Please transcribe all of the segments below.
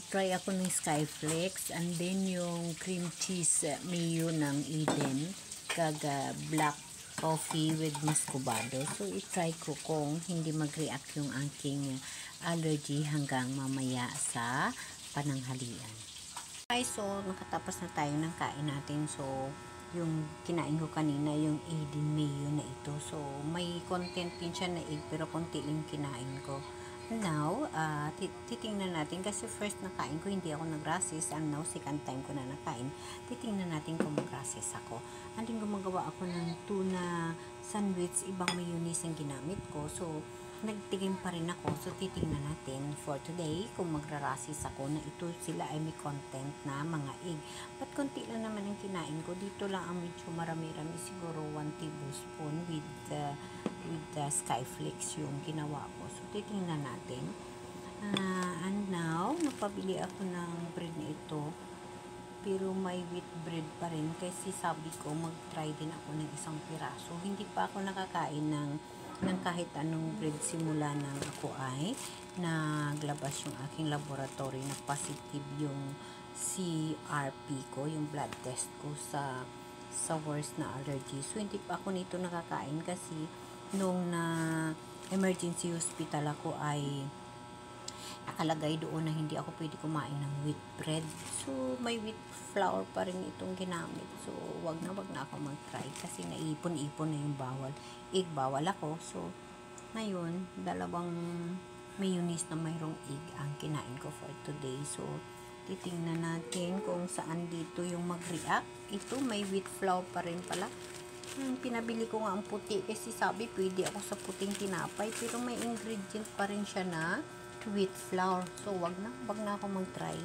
nag-try ako ng Skyflex and then yung cream cheese mayo ng Eden kaga black coffee with muscovado. So, i-try ko kung hindi mag-react yung aking allergy hanggang mamaya sa pananghalian. Guys, so nakatapos na tayo ng kain natin. So, yung kinain ko kanina, yung Eden mayo na ito. So, may content din siya na egg pero konti lang kinain ko. Now, titingnan natin kasi first na kain ko, hindi ako nag-rasis and now second time ko na nakain. Titingnan natin kung mag-rasis ako. And then gumagawa ako ng tuna sandwich, ibang mayonnaise ang ginamit ko. So, nagtigim pa rin ako. So, titingnan natin for today kung magra-rasis ako na ito sila ay may content na mga egg. But konti lang naman ang kinain ko. Dito lang ang medyo marami-rami, siguro 1 tablespoon with the Skyflex yung ginawa ko. So, titingnan natin. And now, napabili ako ng bread na ito. Pero may wheat bread pa rin kasi sabi ko mag-try din ako ng isang piraso. Hindi pa ako nakakain ng kahit anong bread simula nang ako ay naglabas yung aking laboratory na positive yung CRP ko, yung blood test ko sa worst na allergy. So, hindi pa ako nito nakakain kasi nung na emergency hospital ako ay nakalagay doon na hindi ako pwede kumain ng wheat bread. So, may wheat flour pa rin itong ginamit. So, wag na ako mag-try kasi naipon-ipon na yung bawal. Egg bawal ako. So, ngayon, dalawang mayonnaise na mayroong egg ang kinain ko for today. So, titingnan natin kung saan dito yung mag-react. Ito, may wheat flour pa rin pala. Pinabili ko nga ang puti kasi sabi pwede ako sa puting tinapay pero may ingredient pa rin siya na wheat flour. So, wag na ako mag-try.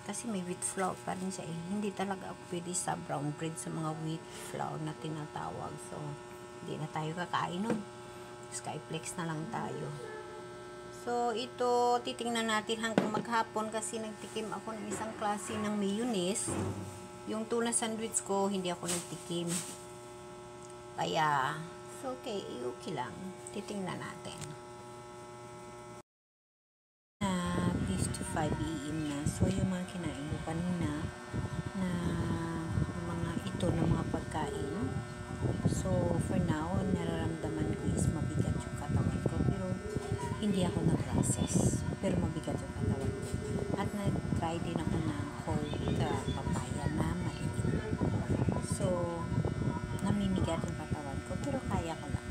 Kasi may wheat flour pa rin siya eh. Hindi talaga ako pwede sa brown bread sa mga wheat flour na tinatawag. So, hindi na tayo kakain nun. Skyflex na lang tayo. So, ito, titingnan natin hanggang maghapon kasi nagtikim ako ng isang klase ng mayonnaise. Yung tuna sandwich ko, hindi ako nagtikim. Kaya, so okay lang. Titingnan natin. 5 AM na. So, yung mga kinain ko kanina na mga ito na mga pagkain. So, for now, nararamdaman ko is mabigat yung katawan ko. Pero, hindi ako nag-process. Pero, mabigat yung katawan ko. At nag-try din ako ng cold papaya na mainit. So, namimigat yung katawan ko. Pero, kaya ko lang.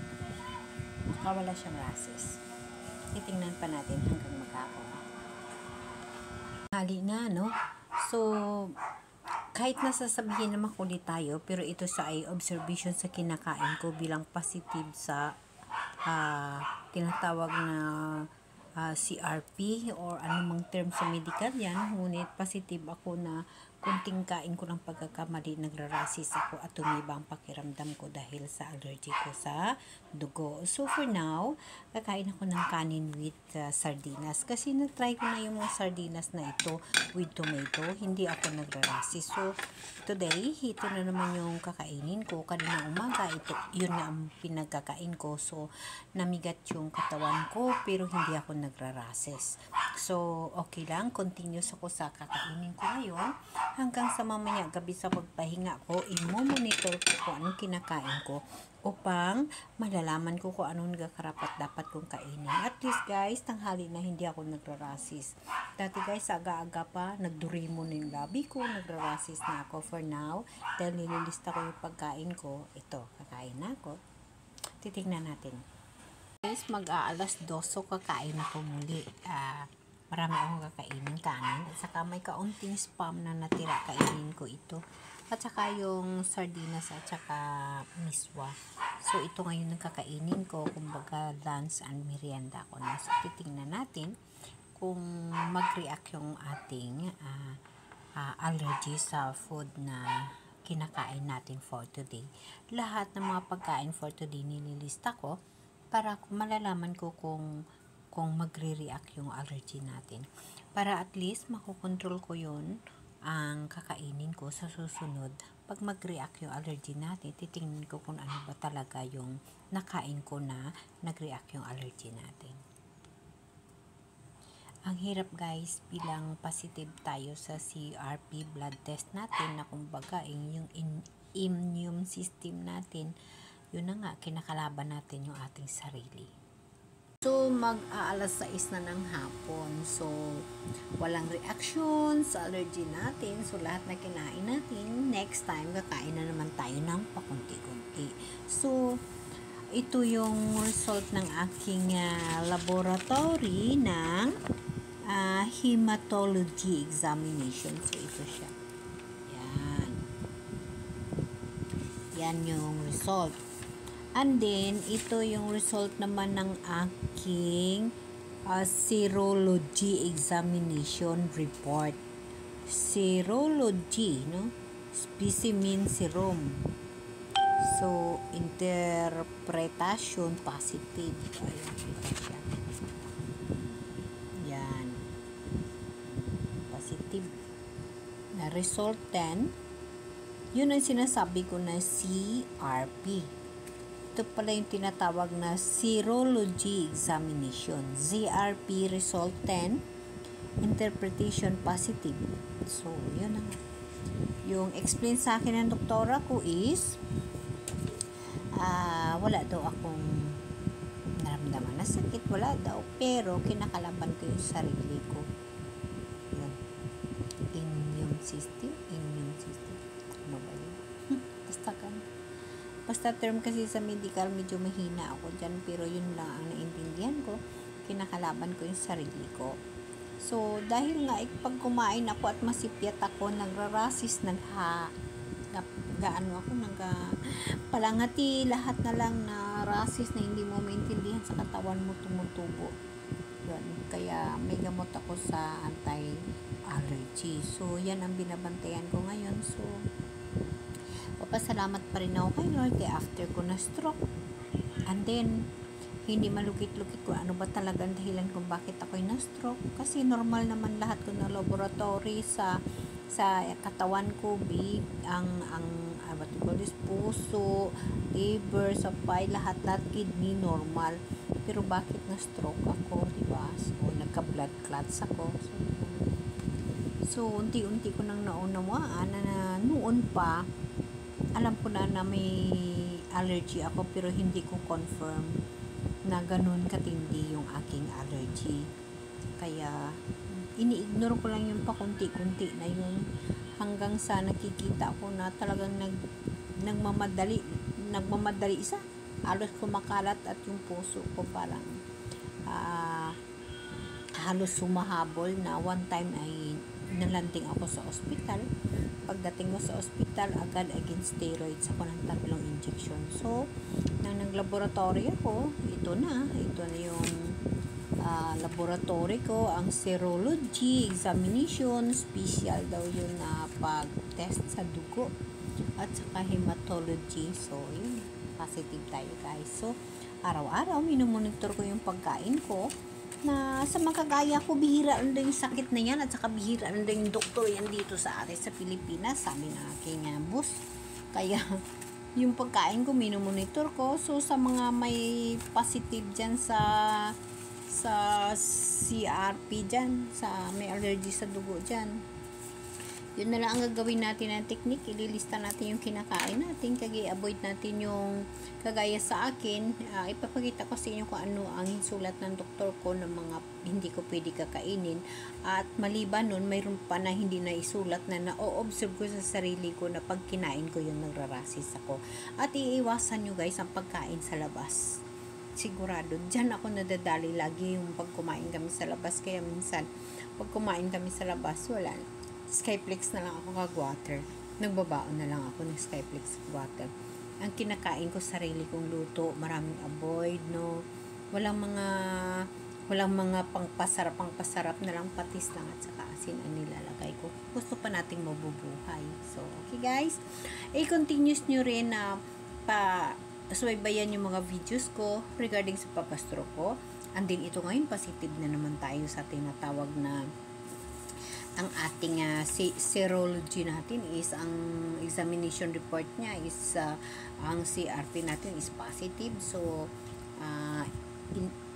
Wala siyang rashes. Titingnan pa natin hanggang maghapon. Hali na, no? So, kahit nasasabihin na makulit tayo, pero ito sa ay observation sa kinakain ko bilang positive sa tinatawag na CRP or anumang term sa medical yan. Ngunit positive ako na kunting kain ko ng pagkakamali, nagrarasis ako at tumibang pakiramdam ko dahil sa allergy ko sa dugo. So for now, kakain ako ng kanin with sardinas kasi na-try ko na yung mga sardinas na ito with tomato. Hindi ako nagrarasis. So today, ito na naman yung kakainin ko. Kanina umaga, ito, yun na ang pinagkakain ko. So namigat yung katawan ko pero hindi ako nagrarasis. So okay lang, continuous ako sa kakainin ko ngayon. Hanggang sa mamaya gabi sa pagpahinga ko, i-monitor ko kung anong kinakain ko upang malalaman ko kung anong nagkarapat dapat kong kainin. At least guys, tanghali na hindi ako nagrarasis. Dati guys, aga-aga pa, nagdurimo na yung labi ko, nagrarasis na ako. For now, dahil nililista ko yung pagkain ko, ito, kakain na ako. Titignan natin. Guys, mag-aalas 12 kakain ako muli. Marami akong kakainin kanin. At saka may kaunting spam na natira, kainin ko ito. At saka yung sardinas at saka miswa. So, ito ngayon ang kakainin ko. Kumbaga, lunch and merienda ko na. So, titingnan natin kung mag-react yung ating allergy sa food na kinakain natin for today. Lahat ng mga pagkain for today nililista ko para malalaman ko kung magre-react yung allergy natin. Para at least makokontrol ko yun ang kakainin ko sa susunod. Pag mag-react yung allergy natin, titingnan ko kung ano ba talaga yung nakain ko na nag-react yung allergy natin. Ang hirap guys, bilang positive tayo sa CRP blood test natin na kumbaga yung immune system natin, yun na nga, kinakalaban natin yung ating sarili. So, mag-aalas 6 na ng hapon. So, walang reaction sa allergy natin. So, lahat na kinain natin, next time, kakain na naman tayo ng pakunti-kunti. So, ito yung result ng aking laboratory ng hematology examination. So, ito siya. Yan. Yan yung result. And then, ito yung result naman ng aking serology examination report. Serology, no? Specimen serum. So, interpretation positive. Ayan, ito siya. Yan. Positive. Na result 10. Yun ang sinasabi ko na CRP. Ito pala yung tinatawag na serology examination. CRP result 10. Interpretation positive. So, yun ang yung explain sa akin ng doktora ko is wala daw akong naramdaman na sakit, wala daw, pero kinakalaban ko yung sarili ko. Yun. Immune system. Ano ba yun? Basta term kasi sa medical, medyo mahina ako dyan, pero yun lang ang naintindihan ko. Kinakalaban ko yung sarili ko. So, dahil nga, pag kumain ako at masipyat ako, nagrarasis, palangati, lahat na lang na rasis na hindi mo maintindihan sa katawan mo, tumutubo. Yun. Kaya may gamot ako sa anti-allergy. So, yan ang binabantayan ko ngayon. So, papasalamat pa rin ako kay Lord kaya after ko na stroke. And then, hindi malukit-lukit ko ano ba talagang dahilan kung bakit ako'y na-stroke. Kasi normal naman lahat ko na laboratory sa katawan ko, what you call this, puso, liver, supply, lahat kidney, normal. Pero bakit na-stroke ako, diba? So, nagka-blood clots ako. So, unti-unti ko nang naunawaan na noon pa, alam ko na may allergy ako, pero hindi ko confirm na ganun katindi yung aking allergy. Kaya, ini-ignore ko lang yung pakunti-kunti na yun hanggang sa nakikita ko na talagang nagmamadali isa. Halos kumakalat at yung puso ko parang halos sumahabol na one time ay nalanding ako sa ospital. Pagdating ko sa ospital, agad against steroids ako ng 3 injection. So, nang naglaboratory ako, ito na yung laboratory ko, ang serology examination, special daw yun na pag-test sa dugo at saka hematology. So, yun, positive tayo guys. So, araw-araw, minomonitor ko yung pagkain ko na sa makagaya ko, bihira lang yung sakit na yan at saka bihira lang yung doktor yan dito sa atin sa Pilipinas, sabi ng aking boss. Kaya, yung pagkain ko, minomonitor ko. So, sa mga may positive dyan sa CRP dyan, sa may allergy sa dugo dyan, yun na lang ang gagawin natin ng technique. Ililista natin yung kinakain natin, avoid natin yung kagaya sa akin. Ipapakita ko sa inyo kung ano ang sulat ng doktor ko ng mga hindi ko pwede kakainin, at maliban nun mayroon pa na hindi na isulat na na-observe ko sa sarili ko na pag kinain ko yung nagrarasis ako. At iiwasan nyo guys ang pagkain sa labas. Sigurado, dyan ako nadadali lagi yung pag kumain kami sa labas. Kaya minsan, pag kumain kami sa labas, wala. Skyflex na lang ako kag-water. Nagbabaon na lang ako ng Skyflex water. Ang kinakain ko, sarili kong luto. Maraming avoid, no? Walang mga pangpasarap na lang, patis lang at saka asin ang nilalagay ko. Gusto pa nating mabubuhay. So, okay guys. I-continuous nyo rin na subaybayan yung mga videos ko regarding sa pagka-stroke ko. And then, ito ngayon, positive na naman tayo sa tinatawag na ang ating serology natin is ang examination report niya is ang CRP natin is positive. So,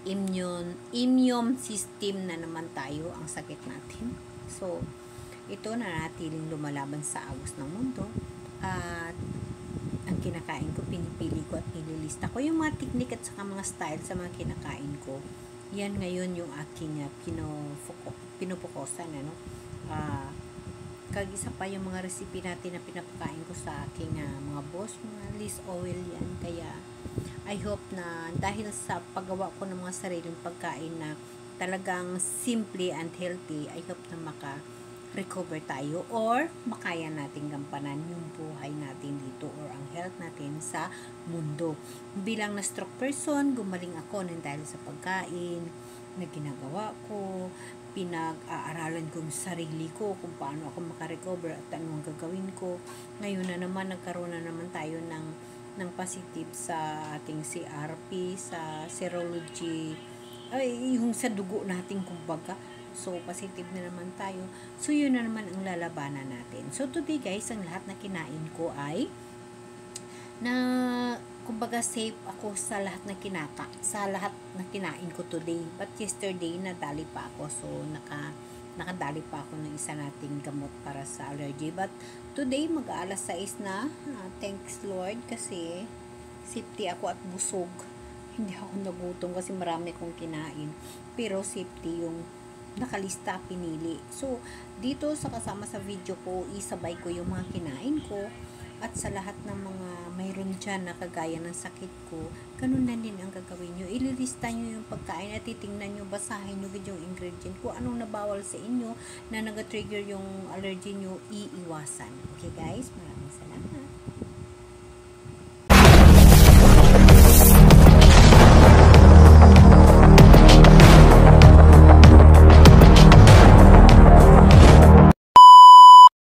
immune system na naman tayo ang sakit natin. So, ito na natiling lumalaban sa agos ng mundo. At ang kinakain ko, pinipili ko at nililista ko yung mga technique at saka mga style sa mga kinakain ko. Yan ngayon yung aking pinupokusan, ano. Kag-isa pa yung mga recipe natin na pinapakain ko sa aking mga boss, mga Liz Oil yan. Kaya I hope na dahil sa paggawa ko ng mga sariling pagkain na talagang simple and healthy, I hope na recover tayo or makaya nating gampanan yung buhay natin dito or ang health natin sa mundo. Bilang na stroke person, gumaling ako ng dahil sa pagkain na ginagawa ko, pinag-aaralan ko yung sarili ko kung paano ako makarecover at ano ang gagawin ko. Ngayon na naman, nagkaroon na naman tayo ng positive sa ating CRP, sa serology, ay, yung sa dugo natin kumbaga. So, positive na naman tayo. So, yun na naman ang lalabanan natin. So, today guys, ang lahat na kinain ko ay kumbaga safe ako sa lahat na kinain ko today. But yesterday, nadali pa ako. So, nakadali pa ako ng isa nating gamot para sa allergy. But today, mag-aalas 6 na. Thanks Lord kasi safety ako at busog. Hindi ako nagutom kasi marami kong kinain. Pero safety yung nakalista, pinili. So, dito sa kasama sa video ko, isabay ko yung mga kinain ko at sa lahat ng mga mayroon dyan na kagaya ng sakit ko, ganun na din ang gagawin nyo. Ililista nyo yung pagkain at titingnan nyo, basahin nyo yung ingredient kung anong nabawal sa inyo na nag-trigger yung allergy nyo, iiwasan. Okay guys, maraming salamat.